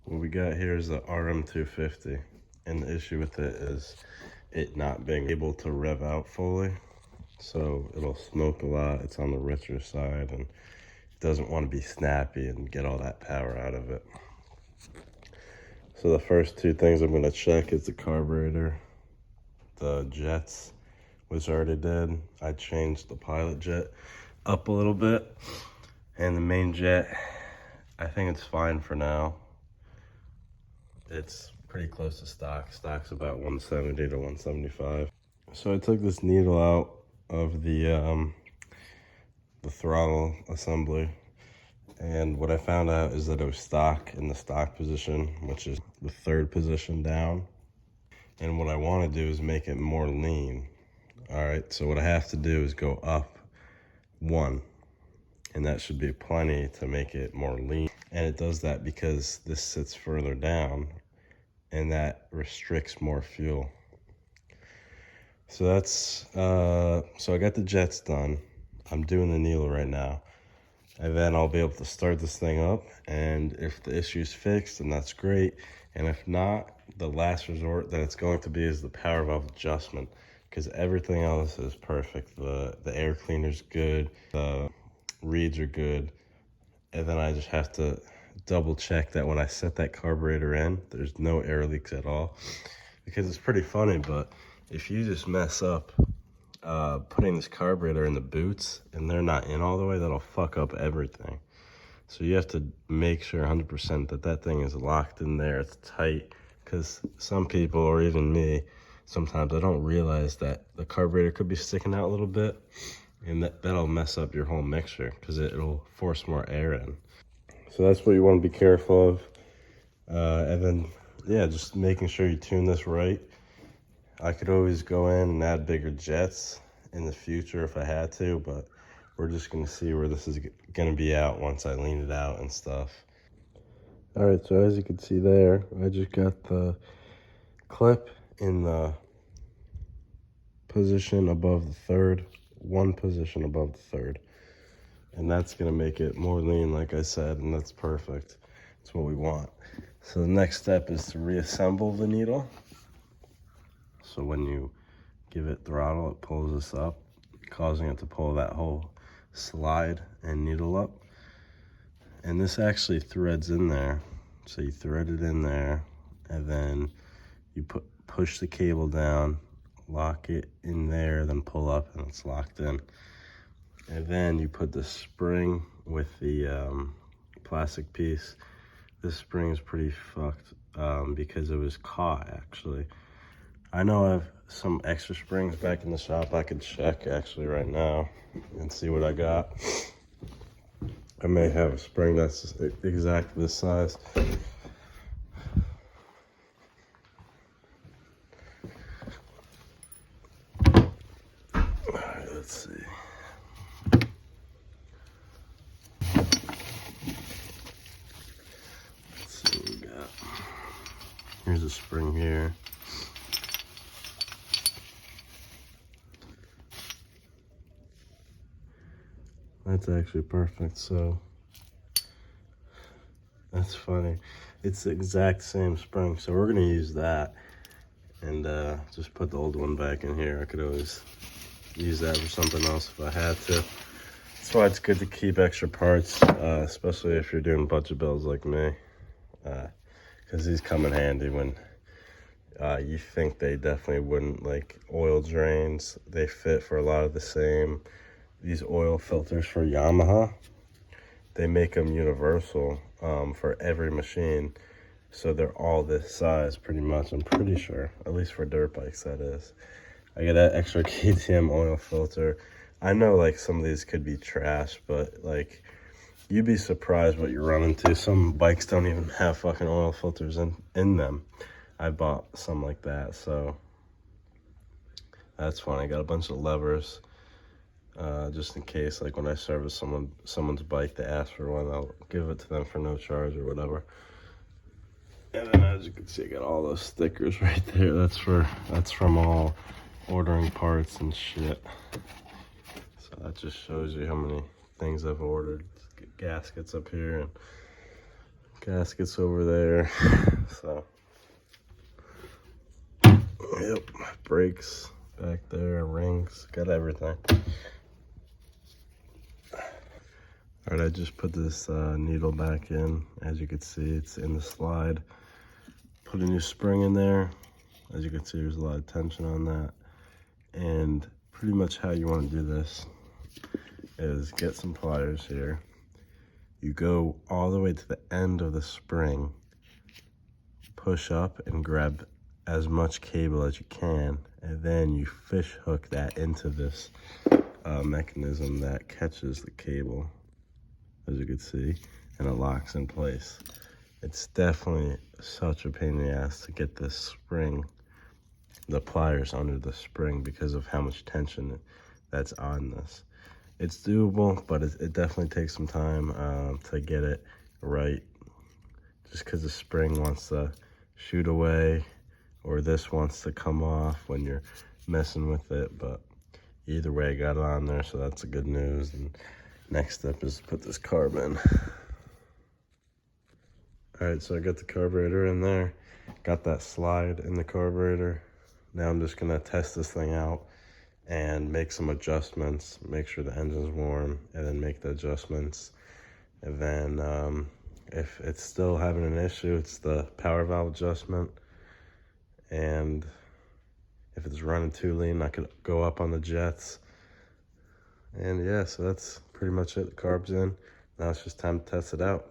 What we got here is the Rm250, and the issue with it is it not being able to rev out fully. So it'll smoke a lot. It's on the richer side and it doesn't want to be snappy and get all that power out of it. So the first two things I'm going to check is the carburetor, the jets, which I already did. I changed the pilot jet up a little bit, and the main jet, I think it's fine for now. It's pretty close to stock. Stock's about 170 to 175. So I took this needle out of the throttle assembly, and what I found out is that it was stock in the stock position, which is the third position down. And what I want to do is make it more lean. All right, so what I have to do is go up one, and that should be plenty to make it more lean. And it does that because this sits further down, and that restricts more fuel. So that's, so I got the jets done. I'm doing the needle right now. And then I'll be able to start this thing up. And if the issue's fixed, then that's great. And if not, the last resort that it's going to be is the power valve adjustment, because everything else is perfect. The air cleaner's good, the reeds are good. And then I just have to double check that when I set that carburetor in, there's no air leaks at all. Because it's pretty funny, but if you just mess up putting this carburetor in the boots and they're not in all the way, that'll fuck up everything. So you have to make sure 100% that that thing is locked in there, it's tight. Because some people, or even me, sometimes I don't realize that the carburetor could be sticking out a little bit, and that'll mess up your whole mixture because it'll force more air in. So that's what you want to be careful of. And then, yeah, just making sure you tune this right. I could always go in and add bigger jets in the future if I had to, but we're just going to see where this is going to be out once I lean it out and stuff. All right, so as you can see there, I just got the clip in the position above the third, one position above the third. And that's going to make it more lean, like I said, and that's perfect. That's what we want. So the next step is to reassemble the needle. So when you give it throttle, it pulls this up, causing it to pull that whole slide and needle up. And this actually threads in there. So you thread it in there, and then you push the cable down, lock it in there, then pull up, and it's locked in. And then you put the spring with the plastic piece. This spring is pretty fucked because it was caught, actually. I know I have some extra springs back in the shop. I could check actually right now and see what I got. I may have a spring that's exactly this size. Alright, let's see. Let's see what we got. Here's a spring here. That's actually perfect, so that's funny. It's the exact same spring, so we're gonna use that and just put the old one back in here. I could always use that for something else if I had to. That's why it's good to keep extra parts, especially if you're doing budget builds like me, because these come in handy when you think they definitely wouldn't. Like oil drains, they fit for a lot of the same. These oil filters for Yamaha, they make them universal for every machine. So they're all this size pretty much, I'm pretty sure. At least for dirt bikes, that is. I get that extra KTM oil filter. I know like some of these could be trash, but like you'd be surprised what you run into. Some bikes don't even have fucking oil filters in them. I bought some like that, so that's fun. I got a bunch of levers. Just in case, like when I service someone's bike, they ask for one, I'll give it to them for no charge or whatever. And then as you can see, I got all those stickers right there. That's from all ordering parts and shit. So that just shows you how many things I've ordered. Gaskets up here and gaskets over there. So, yep, brakes back there, rings, got everything. All right, I just put this needle back in. As you can see, it's in the slide. Put a new spring in there. As you can see, there's a lot of tension on that. And pretty much how you want to do this is get some pliers here. You go all the way to the end of the spring, push up and grab as much cable as you can, and then you fish hook that into this mechanism that catches the cable, as you can see, and it locks in place. It's definitely such a pain in the ass to get this spring, the pliers under the spring, because of how much tension that's on this. It's doable, but it definitely takes some time to get it right, just because the spring wants to shoot away or this wants to come off when you're messing with it. But either way, I got it on there, so that's the good news. And next step is to put this carb in. All right, so I got the carburetor in there, got that slide in the carburetor. Now I'm just gonna test this thing out and make some adjustments, make sure the engine's warm, and then make the adjustments. And then if it's still having an issue, it's the power valve adjustment. And if it's running too lean, I could go up on the jets. And yeah, so that's pretty much it. The carb's in. Now it's just time to test it out.